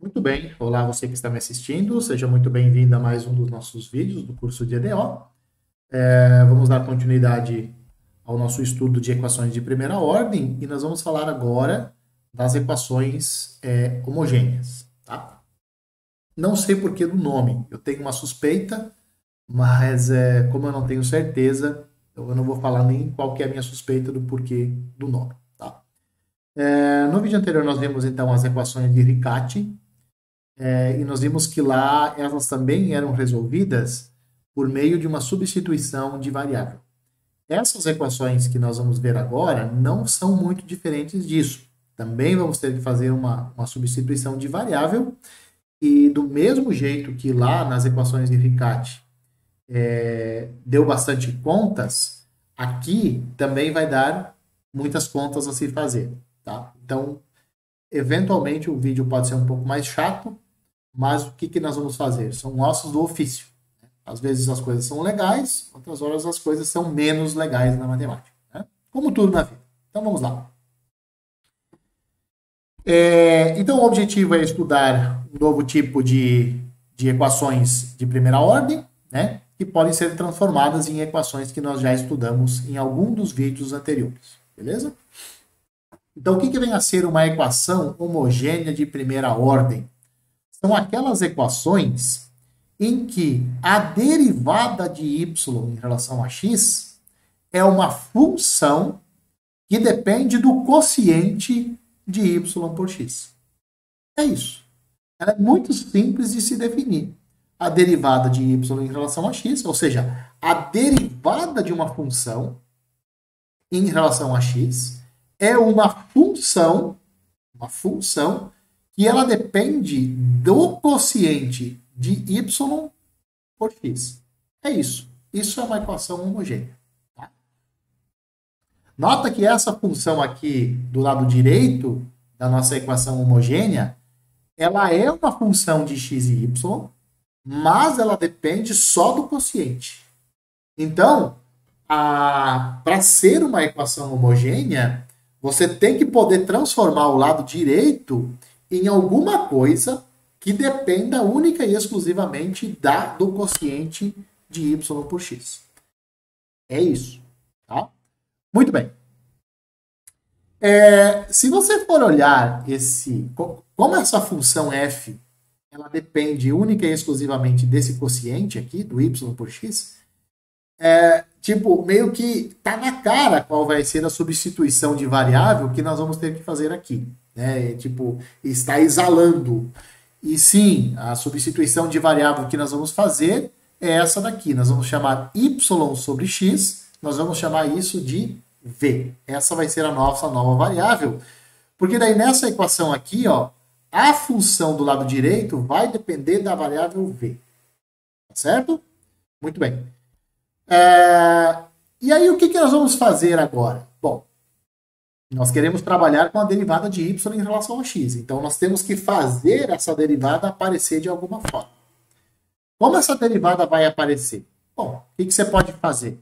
Muito bem, olá você que está me assistindo, seja muito bem-vindo a mais um dos nossos vídeos do curso de EDO. Vamos dar continuidade ao nosso estudo de equações de primeira ordem e nós vamos falar agora das equações homogêneas, tá? Não sei por que do nome, eu tenho uma suspeita, mas como eu não tenho certeza, eu não vou falar nem qual que é a minha suspeita do porquê do nome, tá? No vídeo anterior nós vimos então as equações de Riccati, e nós vimos que lá elas também eram resolvidas por meio de uma substituição de variável. Essas equações que nós vamos ver agora não são muito diferentes disso. Também vamos ter que fazer uma substituição de variável, e do mesmo jeito que lá nas equações de Riccati deu bastante contas, aqui também vai dar muitas contas a se fazer. Tá? Então, eventualmente o vídeo pode ser um pouco mais chato, mas o que nós vamos fazer? São ossos do ofício. Às vezes as coisas são legais, outras horas as coisas são menos legais na matemática. Né? Como tudo na vida. Então vamos lá. Então o objetivo é estudar um novo tipo de equações de primeira ordem, né? Que podem ser transformadas em equações que nós já estudamos em algum dos vídeos anteriores. Beleza? Então o que vem a ser uma equação homogênea de primeira ordem? São aquelas equações em que a derivada de y em relação a x é uma função que depende do quociente de y por x. É isso. Ela é muito simples de se definir. A derivada de y em relação a x, ou seja, a derivada de uma função em relação a x é uma função que ela depende do quociente de y por x. É isso. Isso é uma equação homogênea. Tá? Nota que essa função aqui do lado direito da nossa equação homogênea, ela é uma função de x e y, mas ela depende só do quociente. Então, para ser uma equação homogênea, você tem que poder transformar o lado direito em alguma coisa que dependa única e exclusivamente do quociente de y por x. É isso. Tá? Muito bem. Se você for olhar como essa função f ela depende única e exclusivamente desse quociente aqui, do y por x, meio que tá na cara qual vai ser a substituição de variável que nós vamos ter que fazer aqui. Né? Está exalando. E sim, a substituição de variável que nós vamos fazer é essa daqui. Nós vamos chamar y sobre x, nós vamos chamar isso de v. Essa vai ser a nossa nova variável, porque daí nessa equação aqui, ó, a função do lado direito vai depender da variável v. Tá certo? Muito bem. E aí o que nós vamos fazer agora? Bom, nós queremos trabalhar com a derivada de y em relação a x. Então, nós temos que fazer essa derivada aparecer de alguma forma. Como essa derivada vai aparecer? Bom, o que você pode fazer?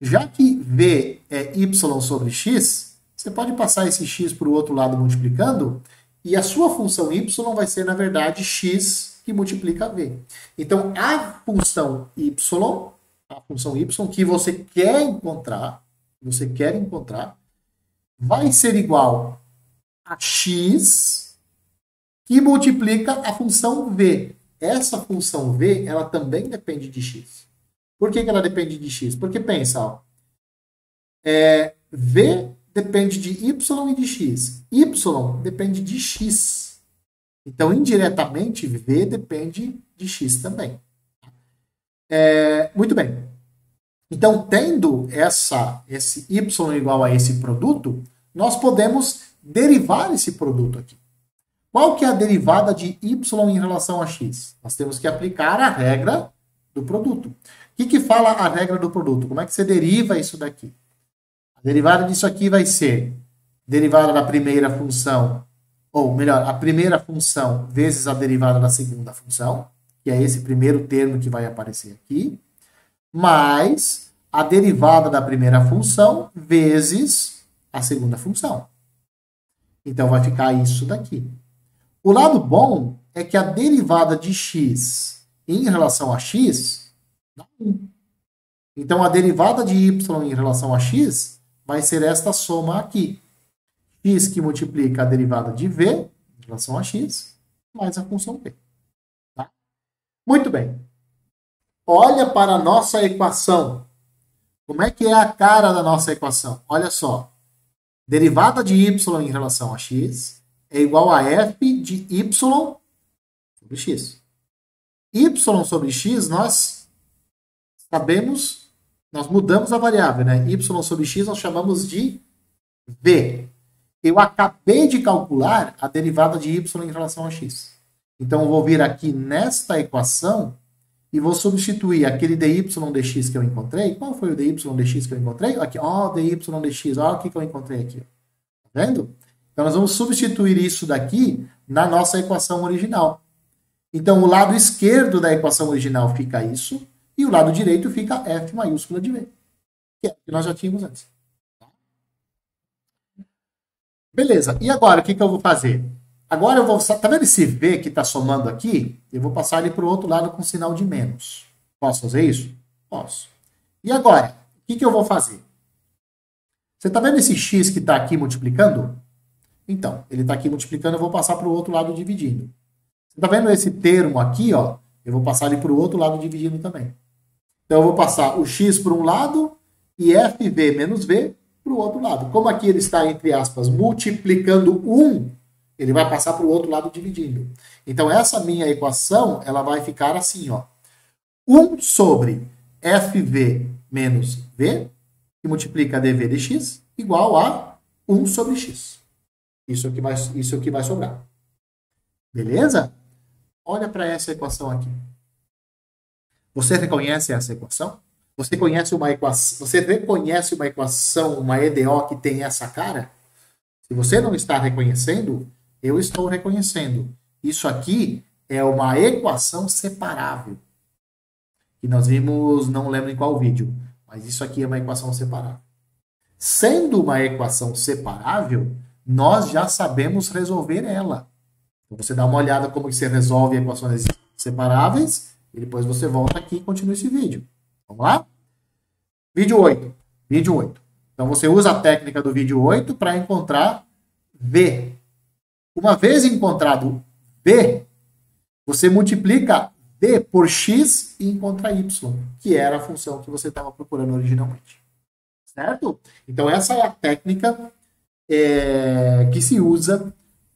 Já que v é y sobre x, você pode passar esse x para o outro lado multiplicando, e a sua função y vai ser, na verdade, x que multiplica v. Então, a função y que você quer encontrar, vai ser igual a x que multiplica a função v. Essa função v, ela também depende de x. Por que ela depende de x? Porque pensa, ó, v depende de y e de x. Y depende de x. Então, indiretamente, v depende de x também. Muito bem. Então, tendo esse y igual a esse produto, nós podemos derivar esse produto aqui. Qual que é a derivada de y em relação a x? Nós temos que aplicar a regra do produto. O que fala a regra do produto? Como é que você deriva isso daqui? A derivada disso aqui vai ser derivada da primeira função, ou melhor, a primeira função vezes a derivada da segunda função, que é esse primeiro termo que vai aparecer aqui, mais a derivada da primeira função vezes a segunda função. Então, vai ficar isso daqui. O lado bom é que a derivada de x em relação a x dá 1. Então, a derivada de y em relação a x vai ser esta soma aqui. X que multiplica a derivada de v em relação a x, mais a função p. Tá? Muito bem. Olha para a nossa equação. Como é que é a cara da nossa equação? Olha só. Derivada de y em relação a x é igual a f de y sobre x. Y sobre x, nós sabemos, nós mudamos a variável, né? Y sobre x nós chamamos de v. Eu acabei de calcular a derivada de y em relação a x. Então, eu vou vir aqui nesta equação e vou substituir aquele dy dx que eu encontrei. Qual foi o dy dx que eu encontrei? Aqui, ó, dy dx, olha o que eu encontrei aqui. Tá vendo? Então, nós vamos substituir isso daqui na nossa equação original. Então, o lado esquerdo da equação original fica isso, e o lado direito fica f maiúscula de v, que é o que nós já tínhamos antes. Beleza, e agora o que eu vou fazer? Agora eu vou, tá vendo esse v que está somando aqui? Eu vou passar ele para o outro lado com sinal de menos. Posso fazer isso? Posso. E agora, o que eu vou fazer? Você está vendo esse x que está aqui multiplicando? Então, ele está aqui multiplicando, eu vou passar para o outro lado dividindo. Você está vendo esse termo aqui, ó? Eu vou passar ele para o outro lado dividindo também. Então, eu vou passar o x para um lado e fv menos v para o outro lado. Como aqui ele está, entre aspas, multiplicando 1, ele vai passar para o outro lado dividindo. Então, essa minha equação, ela vai ficar assim, ó. 1 sobre fv menos v, que multiplica dv dx, igual a 1 sobre x. Isso aqui vai sobrar. Beleza? Olha para essa equação aqui. Você reconhece essa equação? Você reconhece uma equação, uma EDO que tem essa cara? Se você não está reconhecendo, eu estou reconhecendo. Isso aqui é uma equação separável. Que nós vimos, não lembro em qual vídeo, mas isso aqui é uma equação separável. Sendo uma equação separável, nós já sabemos resolver ela. Então, você dá uma olhada como que você resolve equações separáveis e depois você volta aqui e continua esse vídeo. Vamos lá? Vídeo 8. Vídeo 8. Então, você usa a técnica do vídeo 8 para encontrar V. Uma vez encontrado V, você multiplica V por X e encontra Y, que era a função que você estava procurando originalmente. Certo? Então, essa é a técnica que se usa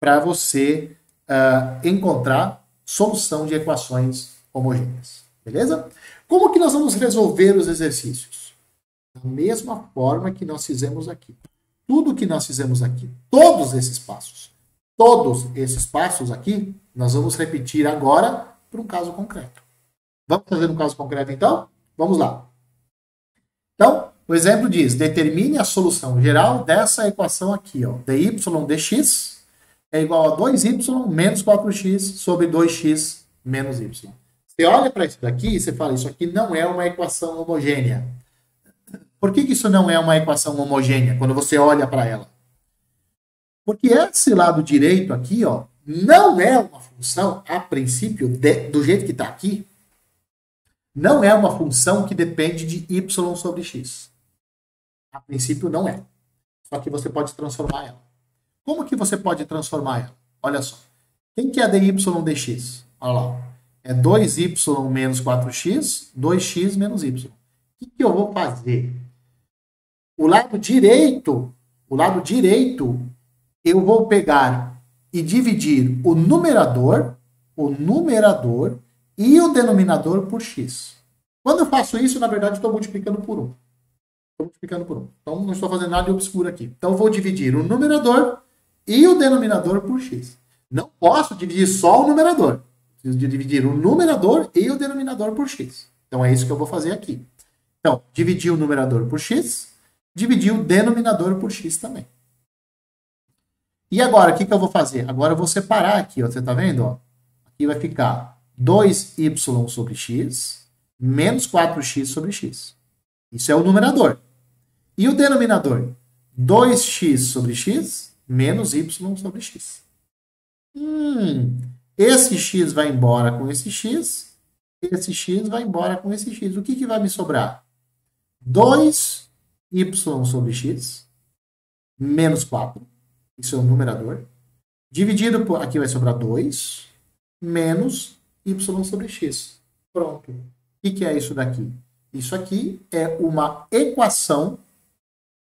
para você encontrar solução de equações homogêneas. Beleza? Como que nós vamos resolver os exercícios? Da mesma forma que nós fizemos aqui. Tudo que nós fizemos aqui, todos esses passos aqui, nós vamos repetir agora para um caso concreto. Vamos fazer um caso concreto, então? Vamos lá. Então, o exemplo diz, determine a solução geral dessa equação aqui, ó, dy dx é igual a 2y menos 4x sobre 2x menos y. Você olha para isso daqui e você fala, isso aqui não é uma equação homogênea. Por que isso não é uma equação homogênea, quando você olha para ela? Porque esse lado direito aqui, ó, não é uma função, a princípio, do jeito que está aqui, não é uma função que depende de y sobre x. A princípio, não é. Só que você pode transformar ela. Como que você pode transformar ela? Olha só. Quem que é dy dx? Olha lá. É 2y menos 4x, 2x menos y. O que eu vou fazer? O lado direito, eu vou pegar e dividir o numerador e o denominador por x. Quando eu faço isso, na verdade, estou multiplicando por 1. Estou multiplicando por 1. Então, não estou fazendo nada de obscuro aqui. Então, eu vou dividir o numerador e o denominador por x. Não posso dividir só o numerador. Preciso de dividir o numerador e o denominador por x. Então, é isso que eu vou fazer aqui. Então, dividir o numerador por x, dividir o denominador por x também. E agora, o que eu vou fazer? Agora eu vou separar aqui, ó. Você está vendo? Ó? Aqui vai ficar 2y sobre x menos 4x sobre x. Isso é o numerador. E o denominador? 2x sobre x menos y sobre x. Esse x vai embora com esse x vai embora com esse x. O que vai me sobrar? 2y sobre x menos 4, isso é o numerador, dividido por, aqui vai sobrar 2, menos y sobre x. Pronto. O que é isso daqui? Isso aqui é uma equação,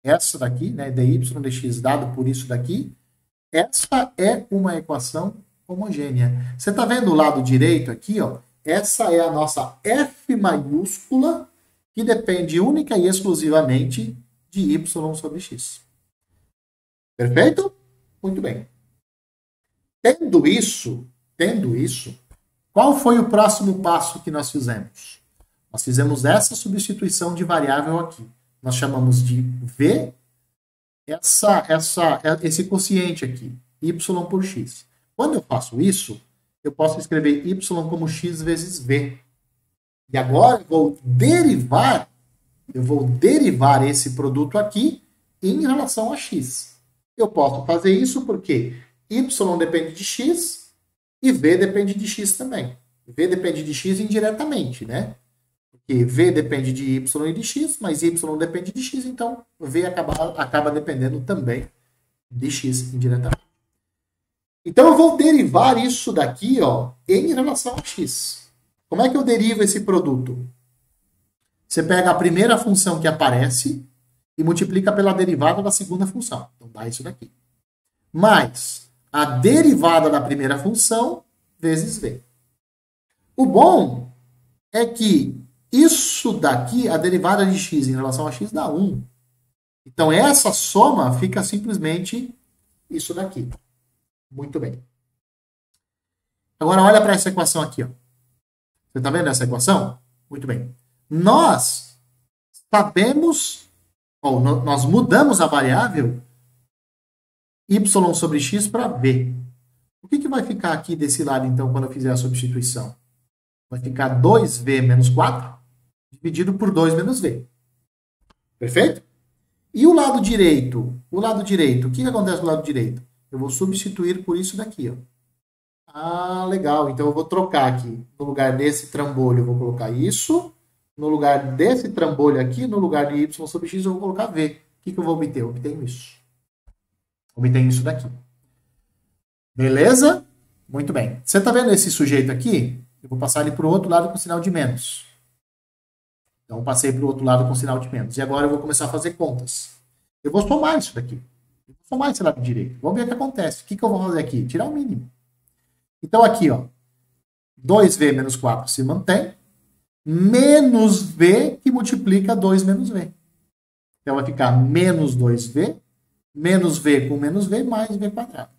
essa daqui, né, dy dx dado por isso daqui, essa é uma equação homogênea. Você está vendo o lado direito aqui, ó? Essa é a nossa f maiúscula, que depende única e exclusivamente de y sobre x. Perfeito? Muito bem. Tendo isso, qual foi o próximo passo que nós fizemos? Nós fizemos essa substituição de variável aqui. Nós chamamos de v, esse quociente aqui, y por x. Quando eu faço isso, eu posso escrever y como x vezes v. E agora eu vou derivar esse produto aqui em relação a x. Eu posso fazer isso porque y depende de x e v depende de x também. V depende de x indiretamente, né? Porque v depende de y e de x, mas y depende de x, então v acaba dependendo também de x indiretamente. Então eu vou derivar isso daqui, ó, em relação a x. Como é que eu derivo esse produto? Você pega a primeira função que aparece e multiplica pela derivada da segunda função. Então dá isso daqui. Mais a derivada da primeira função vezes v. O bom é que isso daqui, a derivada de x em relação a x, dá 1. Então essa soma fica simplesmente isso daqui. Muito bem. Agora olha para essa equação aqui, ó. Você está vendo essa equação? Muito bem. Nós sabemos, ou nós mudamos a variável y sobre x para v. O que vai ficar aqui desse lado, então, quando eu fizer a substituição? Vai ficar 2v menos 4 dividido por 2 menos v. Perfeito? E o lado direito? O que acontece do lado direito? Eu vou substituir por isso daqui, ó. Ah, legal. Então eu vou trocar aqui. No lugar desse trambolho, eu vou colocar isso. No lugar desse trambolho aqui, no lugar de y sobre x, eu vou colocar v. O que eu vou obter? Eu obtenho isso. Obtenho isso daqui. Beleza? Muito bem. Você está vendo esse sujeito aqui? Eu vou passar ele para o outro lado com sinal de menos. Então eu passei para o outro lado com sinal de menos. E agora eu vou começar a fazer contas. Eu vou somar isso daqui. Eu vou somar esse lado direito. Vamos ver o que acontece. O que eu vou fazer aqui? Tirar o mínimo. Então aqui, ó, 2v menos 4 se mantém, menos v que multiplica 2 menos v. Então vai ficar menos 2v, menos v com menos v, mais v quadrado.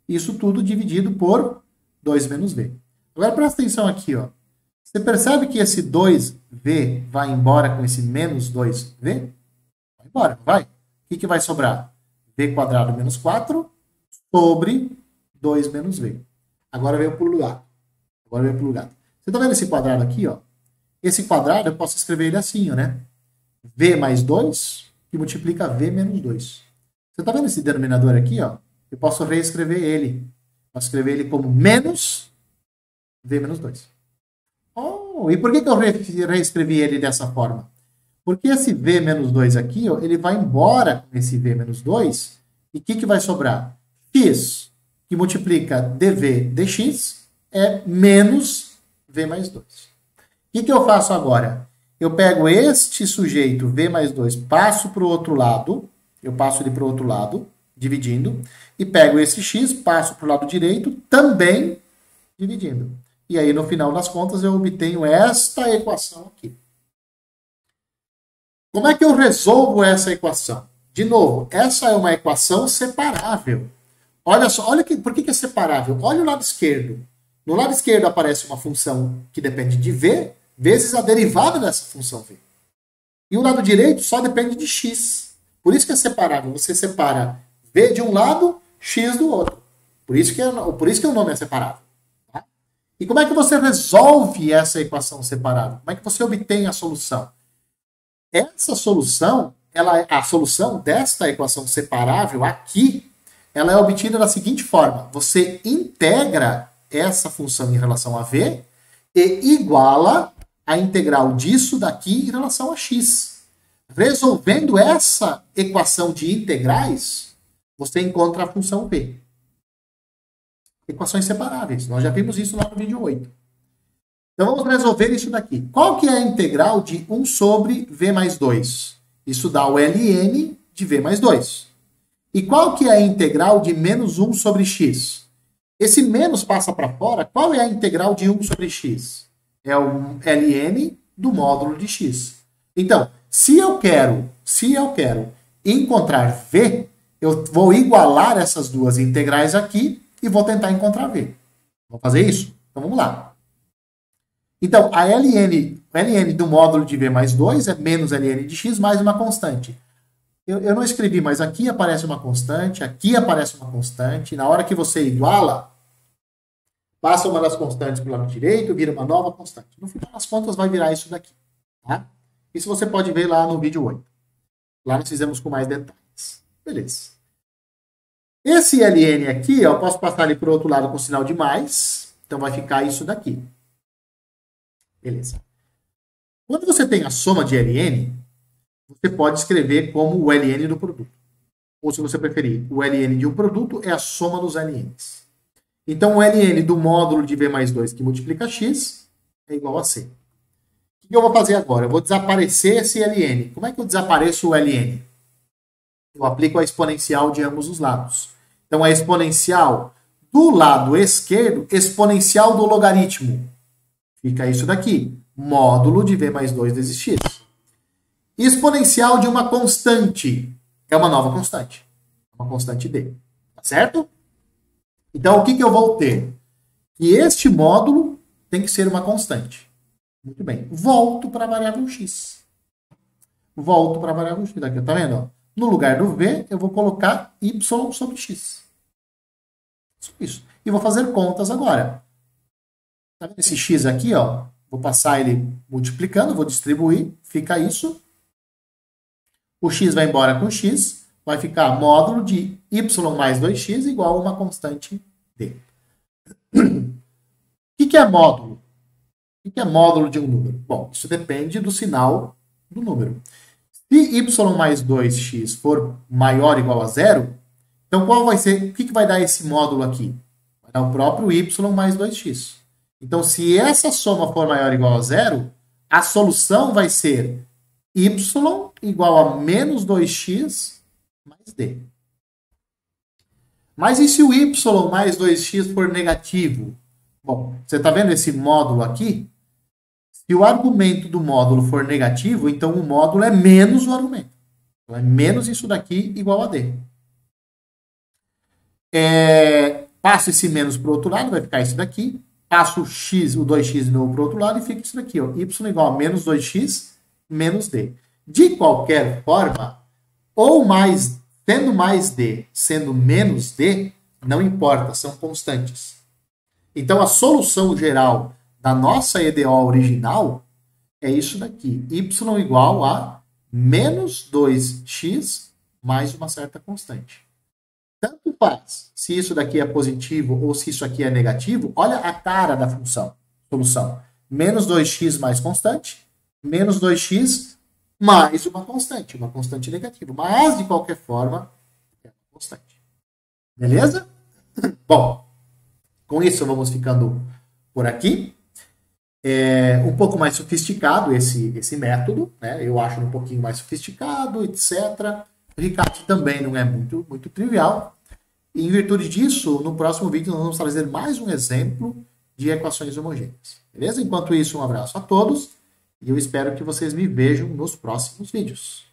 Isso tudo dividido por 2 menos v. Agora presta atenção aqui, ó. Você percebe que esse 2v vai embora com esse menos 2v? Vai embora, não vai? O que vai sobrar? v quadrado menos 4 sobre 2 menos v. Agora veio para o lugar. Você está vendo esse quadrado aqui, ó? Esse quadrado eu posso escrever ele assim, ó, né? v mais 2 que multiplica v menos 2. Você está vendo esse denominador aqui, ó? Eu posso reescrever ele. Posso escrever ele como menos v menos 2. Oh, e por que eu reescrevi ele dessa forma? Porque esse v menos 2 aqui, ó, ele vai embora com esse v menos 2. E o que vai sobrar? X, que multiplica dv dx, é menos v mais 2. O que eu faço agora? Eu pego este sujeito, v mais 2, passo para o outro lado, eu passo ele para o outro lado, dividindo, e pego esse x, passo para o lado direito, também dividindo. E aí, no final das contas, eu obtenho esta equação aqui. Como é que eu resolvo essa equação? De novo, essa é uma equação separável. Olha só, por que é separável? Olha o lado esquerdo. No lado esquerdo aparece uma função que depende de v, vezes a derivada dessa função v. E o lado direito só depende de x. Por isso que é separável. Você separa v de um lado, x do outro. Por isso que o nome é separável. Tá? E como é que você resolve essa equação separável? Como é que você obtém a solução? Essa solução, a solução desta equação separável aqui, ela é obtida da seguinte forma. Você integra essa função em relação a v e iguala a integral disso daqui em relação a x. Resolvendo essa equação de integrais, você encontra a função v. Equações separáveis. Nós já vimos isso lá no vídeo 8. Então, vamos resolver isso daqui. Qual que é a integral de 1 sobre v mais 2? Isso dá o ln de v mais 2. E qual que é a integral de menos 1 sobre x? Esse menos passa para fora. Qual é a integral de 1 sobre x? É o ln do módulo de x. Então, se eu quero encontrar v, eu vou igualar essas duas integrais aqui e vou tentar encontrar v. Vamos fazer isso? Então, vamos lá. Então, a ln do módulo de v mais 2 é menos ln de x mais uma constante. Eu não escrevi, mas aqui aparece uma constante, aqui aparece uma constante. Na hora que você iguala, passa uma das constantes para o lado direito, vira uma nova constante. No final das contas, vai virar isso daqui. Tá? Isso você pode ver lá no vídeo 8. Lá nós fizemos com mais detalhes. Beleza. Esse ln aqui, eu posso passar ele para o outro lado com sinal de mais. Então, vai ficar isso daqui. Beleza. Quando você tem a soma de ln, você pode escrever como o ln do produto. Ou, se você preferir, o ln de um produto é a soma dos ln's. Então, o ln do módulo de v mais 2 que multiplica x é igual a c. O que eu vou fazer agora? Eu vou desaparecer esse ln. Como é que eu desapareço o ln? Eu aplico a exponencial de ambos os lados. Então, a exponencial do lado esquerdo, exponencial do logaritmo. Fica isso daqui. Módulo de v mais 2 vezes x. Exponencial de uma constante. É uma nova constante. Uma constante d. Tá certo? Então, o que eu vou ter? Que este módulo tem que ser uma constante. Muito bem. Volto para a variável x. Volto para a variável x. Aqui, tá vendo? No lugar do v, eu vou colocar y sobre x. Isso. E vou fazer contas agora. Tá vendo esse x aqui, ó? Vou passar ele multiplicando, vou distribuir, fica isso. O x vai embora com x, vai ficar módulo de y mais 2x igual a uma constante d. O que é módulo? O que é módulo de um número? Bom, isso depende do sinal do número. Se y mais 2x for maior ou igual a zero, então qual vai ser, o que vai dar esse módulo aqui? Vai dar o próprio y mais 2x. Então, se essa soma for maior ou igual a zero, a solução vai ser y igual a menos 2x mais d. Mas e se o y mais 2x for negativo? Bom, você está vendo esse módulo aqui? Se o argumento do módulo for negativo, então o módulo é menos o argumento. Então, é menos isso daqui igual a d. Passo esse menos para o outro lado, vai ficar isso daqui. Passo o x, o 2x de novo para o outro lado e fica isso daqui. Ó, y igual a menos 2x menos d. De qualquer forma, ou mais, tendo mais d, sendo menos d, não importa, são constantes. Então, a solução geral da nossa EDO original é isso daqui. Y igual a menos 2x mais uma certa constante. Tanto faz se isso daqui é positivo ou se isso aqui é negativo, olha a cara da função. Solução. Menos 2x mais constante, menos 2x mais uma constante negativa. Mas, de qualquer forma, é uma constante. Beleza? Bom, com isso vamos ficando por aqui. É um pouco mais sofisticado esse método, né? Eu acho um pouquinho mais sofisticado, etc. O Ricardo também não é muito trivial. E, em virtude disso, no próximo vídeo nós vamos trazer mais um exemplo de equações homogêneas. Beleza? Enquanto isso, um abraço a todos e eu espero que vocês me vejam nos próximos vídeos.